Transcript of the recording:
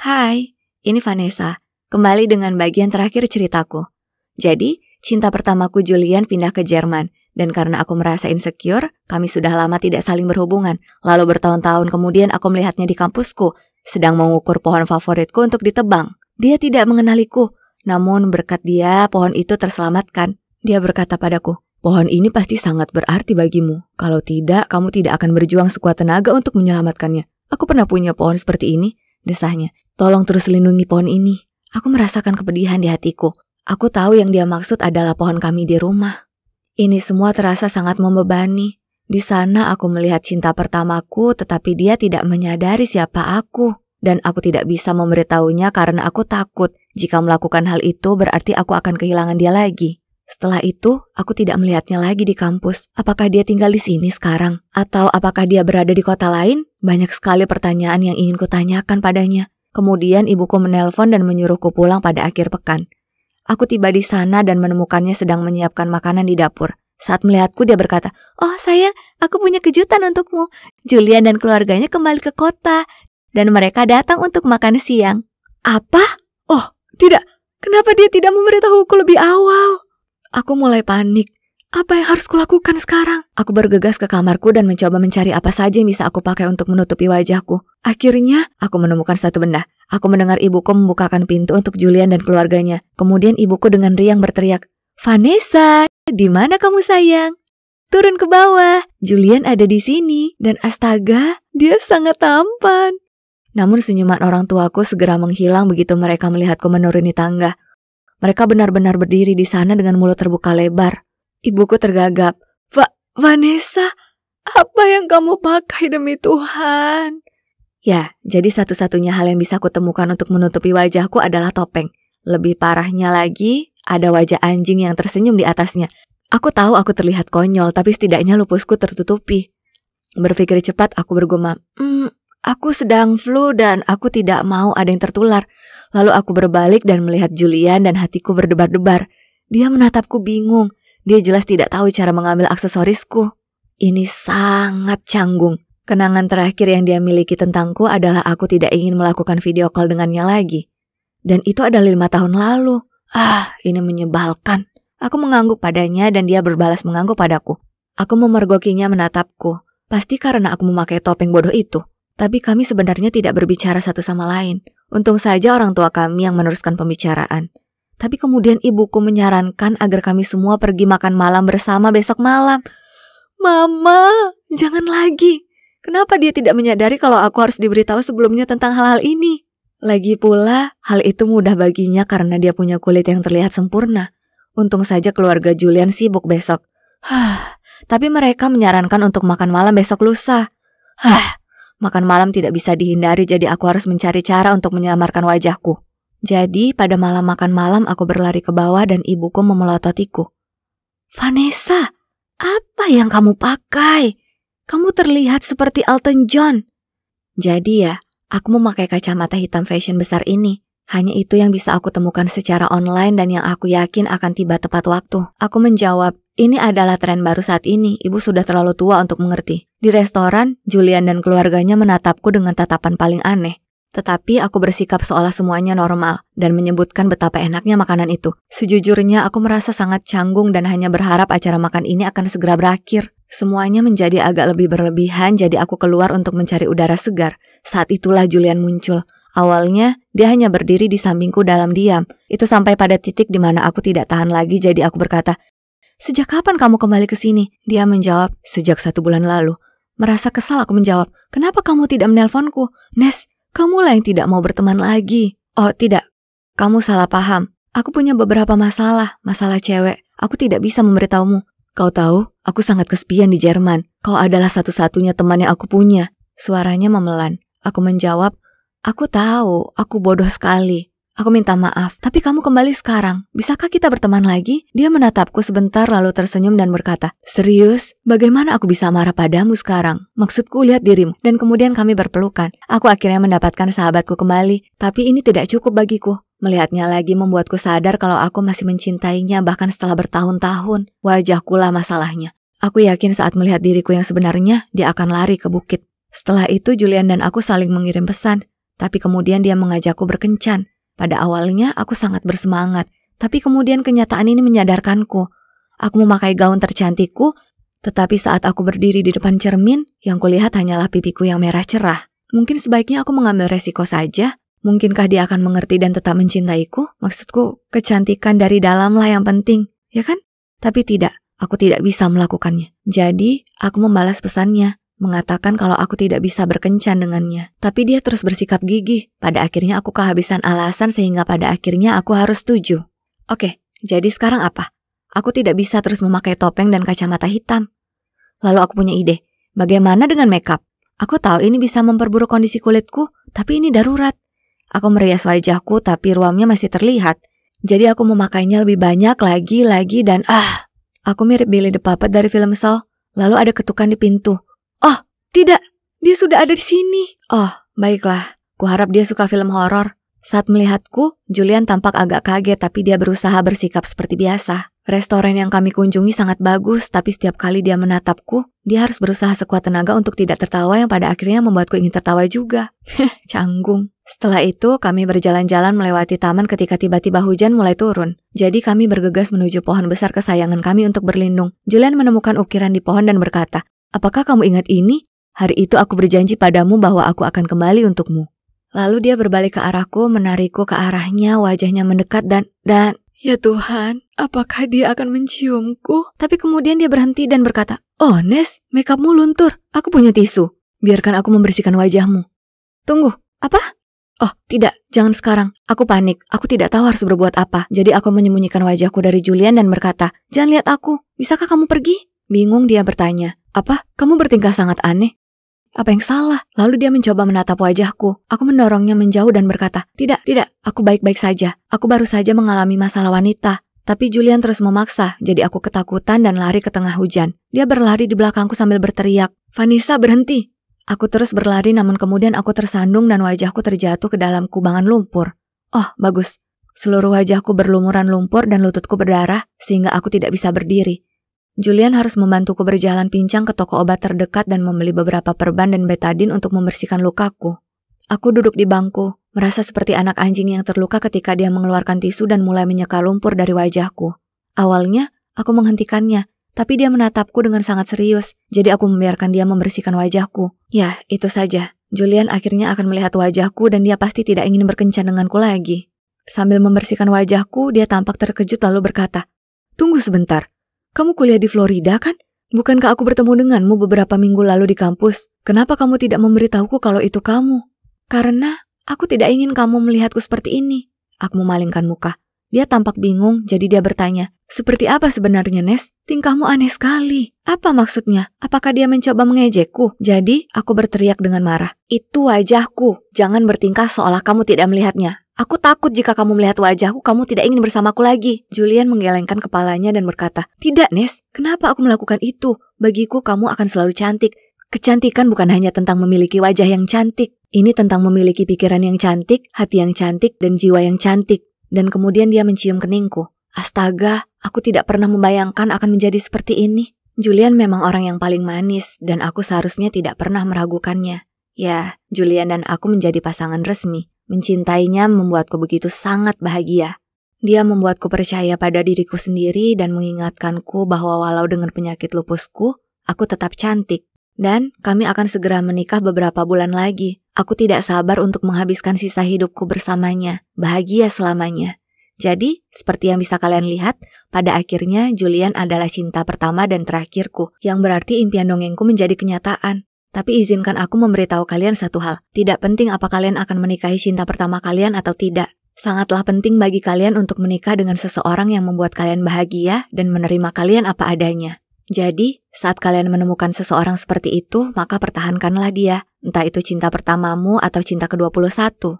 Hai, ini Vanessa. Kembali dengan bagian terakhir ceritaku. Jadi, cinta pertamaku Julian pindah ke Jerman. Dan karena aku merasa insecure, kami sudah lama tidak saling berhubungan. Lalu bertahun-tahun kemudian aku melihatnya di kampusku, sedang mengukur pohon favoritku untuk ditebang. Dia tidak mengenaliku, namun berkat dia, pohon itu terselamatkan. Dia berkata padaku, pohon ini pasti sangat berarti bagimu. Kalau tidak, kamu tidak akan berjuang sekuat tenaga untuk menyelamatkannya. Aku pernah punya pohon seperti ini, desahnya. Tolong terus lindungi pohon ini. Aku merasakan kepedihan di hatiku. Aku tahu yang dia maksud adalah pohon kami di rumah. Ini semua terasa sangat membebani. Di sana aku melihat cinta pertamaku, tetapi dia tidak menyadari siapa aku. Dan aku tidak bisa memberitahunya karena aku takut. Jika melakukan hal itu berarti aku akan kehilangan dia lagi. Setelah itu, aku tidak melihatnya lagi di kampus. Apakah dia tinggal di sini sekarang? Atau apakah dia berada di kota lain? Banyak sekali pertanyaan yang ingin kutanyakan padanya. Kemudian ibuku menelpon dan menyuruhku pulang pada akhir pekan. Aku tiba di sana dan menemukannya sedang menyiapkan makanan di dapur. Saat melihatku dia berkata, "Oh sayang, aku punya kejutan untukmu. Julian dan keluarganya kembali ke kota dan mereka datang untuk makan siang." Apa? Oh, tidak. Kenapa dia tidak memberitahuku lebih awal? Aku mulai panik. Apa yang harus kulakukan sekarang? Aku bergegas ke kamarku dan mencoba mencari apa saja yang bisa aku pakai untuk menutupi wajahku. Akhirnya, aku menemukan satu benda. Aku mendengar ibuku membukakan pintu untuk Julian dan keluarganya. Kemudian ibuku dengan riang berteriak, "Vanessa, di mana kamu sayang? Turun ke bawah. Julian ada di sini." Dan astaga, dia sangat tampan. Namun senyuman orang tuaku segera menghilang begitu mereka melihatku menuruni tangga. Mereka benar-benar berdiri di sana dengan mulut terbuka lebar. Ibuku tergagap. Vanessa, apa yang kamu pakai demi Tuhan? Ya, jadi satu-satunya hal yang bisa kutemukan untuk menutupi wajahku adalah topeng. Lebih parahnya lagi, ada wajah anjing yang tersenyum di atasnya. Aku tahu aku terlihat konyol, tapi setidaknya lupusku tertutupi. Berpikir cepat, aku bergumam, aku sedang flu dan aku tidak mau ada yang tertular. Lalu aku berbalik dan melihat Julian dan hatiku berdebar-debar. Dia menatapku bingung. Dia jelas tidak tahu cara mengambil aksesorisku. Ini sangat canggung. Kenangan terakhir yang dia miliki tentangku adalah aku tidak ingin melakukan video call dengannya lagi. Dan itu adalah 5 tahun lalu. Ini menyebalkan. Aku mengangguk padanya dan dia berbalas mengangguk padaku. Aku memergokinya menatapku. Pasti karena aku memakai topeng bodoh itu. Tapi kami sebenarnya tidak berbicara satu sama lain. Untung saja orang tua kami yang meneruskan pembicaraan. Tapi kemudian ibuku menyarankan agar kami semua pergi makan malam bersama besok malam. Mama, jangan lagi. Kenapa dia tidak menyadari kalau aku harus diberitahu sebelumnya tentang hal-hal ini? Lagi pula, hal itu mudah baginya karena dia punya kulit yang terlihat sempurna. Untung saja keluarga Julian sibuk besok. Tapi mereka menyarankan untuk makan malam besok lusa. Makan malam tidak bisa dihindari, jadi aku harus mencari cara untuk menyamarkan wajahku. Jadi pada malam makan malam aku berlari ke bawah dan ibuku memelototiku. "Vanessa, apa yang kamu pakai? Kamu terlihat seperti Elton John." Jadi ya, aku memakai kacamata hitam fashion besar ini. Hanya itu yang bisa aku temukan secara online dan yang aku yakin akan tiba tepat waktu. Aku menjawab, "Ini adalah tren baru saat ini, ibu sudah terlalu tua untuk mengerti." Di restoran, Julian dan keluarganya menatapku dengan tatapan paling aneh. Tetapi aku bersikap seolah semuanya normal dan menyebutkan betapa enaknya makanan itu. Sejujurnya aku merasa sangat canggung dan hanya berharap acara makan ini akan segera berakhir. Semuanya menjadi agak lebih berlebihan, jadi aku keluar untuk mencari udara segar. Saat itulah Julian muncul. Awalnya dia hanya berdiri di sampingku dalam diam. Itu sampai pada titik di mana aku tidak tahan lagi, jadi aku berkata, "Sejak kapan kamu kembali ke sini?" Dia menjawab, "Sejak 1 bulan lalu." Merasa kesal aku menjawab, "Kenapa kamu tidak menelponku?" "Nes, kamulah yang tidak mau berteman lagi." "Oh tidak, kamu salah paham. Aku punya beberapa masalah cewek. Aku tidak bisa memberitahumu. Kau tahu, aku sangat kesepian di Jerman. Kau adalah satu-satunya teman yang aku punya." Suaranya memelan. Aku menjawab, "Aku tahu, aku bodoh sekali. Aku minta maaf, tapi kamu kembali sekarang. Bisakah kita berteman lagi?" Dia menatapku sebentar lalu tersenyum dan berkata, "Serius? Bagaimana aku bisa marah padamu sekarang? Maksudku lihat dirimu." Dan kemudian kami berpelukan. Aku akhirnya mendapatkan sahabatku kembali, tapi ini tidak cukup bagiku. Melihatnya lagi membuatku sadar kalau aku masih mencintainya bahkan setelah bertahun-tahun. Wajahkulah masalahnya. Aku yakin saat melihat diriku yang sebenarnya, dia akan lari ke bukit. Setelah itu Julian dan aku saling mengirim pesan. Tapi kemudian dia mengajakku berkencan. Pada awalnya aku sangat bersemangat, tapi kemudian kenyataan ini menyadarkanku. Aku memakai gaun tercantikku, tetapi saat aku berdiri di depan cermin, yang kulihat hanyalah pipiku yang merah cerah. Mungkin sebaiknya aku mengambil resiko saja. Mungkinkah dia akan mengerti dan tetap mencintaiku? Maksudku, kecantikan dari dalamlah yang penting, ya kan? Tapi tidak, aku tidak bisa melakukannya. Jadi, aku membalas pesannya, mengatakan kalau aku tidak bisa berkencan dengannya. Tapi dia terus bersikap gigih. Pada akhirnya aku kehabisan alasan sehingga pada akhirnya aku harus setuju. Oke, jadi sekarang apa? Aku tidak bisa terus memakai topeng dan kacamata hitam. Lalu aku punya ide. Bagaimana dengan makeup? Aku tahu ini bisa memperburuk kondisi kulitku, tapi ini darurat. Aku merias wajahku tapi ruamnya masih terlihat. Jadi aku memakainya lebih banyak lagi dan aku mirip Billy the Puppet dari film Saw. Lalu ada ketukan di pintu. Oh, tidak. Dia sudah ada di sini. Oh, baiklah. Kuharap dia suka film horor. Saat melihatku, Julian tampak agak kaget tapi dia berusaha bersikap seperti biasa. Restoran yang kami kunjungi sangat bagus, tapi setiap kali dia menatapku, dia harus berusaha sekuat tenaga untuk tidak tertawa yang pada akhirnya membuatku ingin tertawa juga. Canggung. Setelah itu, kami berjalan-jalan melewati taman ketika tiba-tiba hujan mulai turun. Jadi kami bergegas menuju pohon besar kesayangan kami untuk berlindung. Julian menemukan ukiran di pohon dan berkata, "Apakah kamu ingat ini? Hari itu aku berjanji padamu bahwa aku akan kembali untukmu." Lalu dia berbalik ke arahku, menarikku ke arahnya, wajahnya mendekat dan ya Tuhan, apakah dia akan menciumku? Tapi kemudian dia berhenti dan berkata, "Oh Nes, makeupmu luntur, aku punya tisu. Biarkan aku membersihkan wajahmu." Tunggu, apa? Oh tidak, jangan sekarang. Aku panik, aku tidak tahu harus berbuat apa. Jadi aku menyembunyikan wajahku dari Julian dan berkata, "Jangan lihat aku, bisakah kamu pergi?" Bingung dia bertanya, "Apa? Kamu bertingkah sangat aneh. Apa yang salah?" Lalu dia mencoba menatap wajahku. Aku mendorongnya menjauh dan berkata, Tidak, aku baik-baik saja. Aku baru saja mengalami masalah wanita." Tapi Julian terus memaksa, jadi aku ketakutan dan lari ke tengah hujan. Dia berlari di belakangku sambil berteriak, "Vanessa, berhenti!" Aku terus berlari namun kemudian aku tersandung dan wajahku terjatuh ke dalam kubangan lumpur. Oh, bagus. Seluruh wajahku berlumuran lumpur dan lututku berdarah sehingga aku tidak bisa berdiri. Julian harus membantuku berjalan pincang ke toko obat terdekat dan membeli beberapa perban dan betadine untuk membersihkan lukaku. Aku duduk di bangku, merasa seperti anak anjing yang terluka ketika dia mengeluarkan tisu dan mulai menyeka lumpur dari wajahku. Awalnya, aku menghentikannya, tapi dia menatapku dengan sangat serius, jadi aku membiarkan dia membersihkan wajahku. Ya, itu saja. Julian akhirnya akan melihat wajahku dan dia pasti tidak ingin berkencan denganku lagi. Sambil membersihkan wajahku, dia tampak terkejut lalu berkata, "Tunggu sebentar. Kamu kuliah di Florida kan? Bukankah aku bertemu denganmu beberapa minggu lalu di kampus? Kenapa kamu tidak memberitahuku kalau itu kamu?" "Karena aku tidak ingin kamu melihatku seperti ini." Aku memalingkan muka. Dia tampak bingung, jadi dia bertanya, "Seperti apa sebenarnya, Nes? Tingkahmu aneh sekali. Apa maksudnya? Apakah dia mencoba mengejekku?" Jadi, aku berteriak dengan marah, "Itu wajahku. Jangan bertingkah seolah kamu tidak melihatnya. Aku takut jika kamu melihat wajahku, kamu tidak ingin bersamaku lagi." Julian menggelengkan kepalanya dan berkata, "Tidak, Nes. Kenapa aku melakukan itu? Bagiku, kamu akan selalu cantik. Kecantikan bukan hanya tentang memiliki wajah yang cantik. Ini tentang memiliki pikiran yang cantik, hati yang cantik, dan jiwa yang cantik." Dan kemudian dia mencium keningku. Astaga, aku tidak pernah membayangkan akan menjadi seperti ini. Julian memang orang yang paling manis, dan aku seharusnya tidak pernah meragukannya. Ya, Julian dan aku menjadi pasangan resmi. Mencintainya membuatku begitu sangat bahagia. Dia membuatku percaya pada diriku sendiri dan mengingatkanku bahwa walau dengan penyakit lupusku, aku tetap cantik. Dan kami akan segera menikah beberapa bulan lagi. Aku tidak sabar untuk menghabiskan sisa hidupku bersamanya, bahagia selamanya. Jadi, seperti yang bisa kalian lihat, pada akhirnya Julian adalah cinta pertama dan terakhirku, yang berarti impian dongengku menjadi kenyataan. Tapi izinkan aku memberitahu kalian satu hal, tidak penting apa kalian akan menikahi cinta pertama kalian atau tidak. Sangatlah penting bagi kalian untuk menikah dengan seseorang yang membuat kalian bahagia dan menerima kalian apa adanya. Jadi, saat kalian menemukan seseorang seperti itu, maka pertahankanlah dia, entah itu cinta pertamamu atau cinta ke-21.